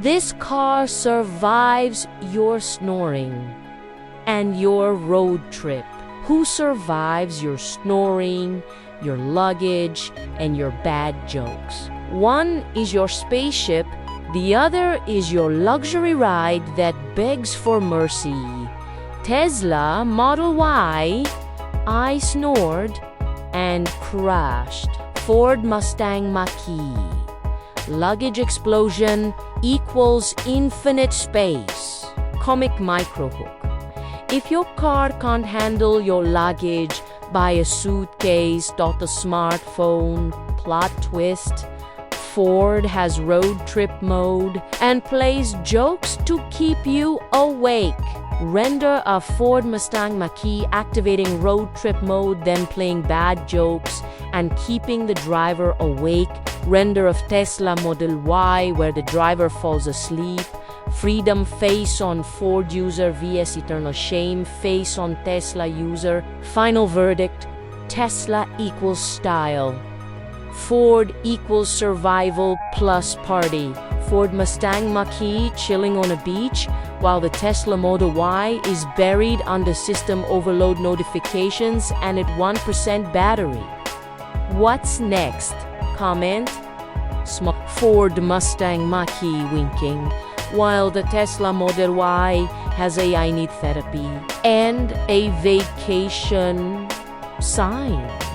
This car survives your snoring and your road trip. Who survives your snoring, your luggage, and your bad jokes? One is your spaceship, the other is your luxury ride that begs for mercy. Tesla Model Y, I snored and crashed. Ford Mustang Mach-E. Luggage explosion equals infinite space. Comic micro hook. If your car can't handle your luggage, buy a suitcase, a smartphone. Plot twist: Ford has road trip mode and plays jokes to keep you awake. Render a Ford Mustang Mach-E activating road trip mode, then playing bad jokes and keeping the driver awake. Render of Tesla Model Y where the driver falls asleep. Freedom face on Ford user vs eternal shame face on Tesla user. Final verdict: Tesla equals style. Ford equals survival plus party. Ford Mustang Mach-E chilling on a beach, while the Tesla Model Y is buried under system overload notifications and at 1% battery. What's next? Comment. Ford Mustang Mach-E winking, while the Tesla Model Y has a "I need therapy" and a vacation sign.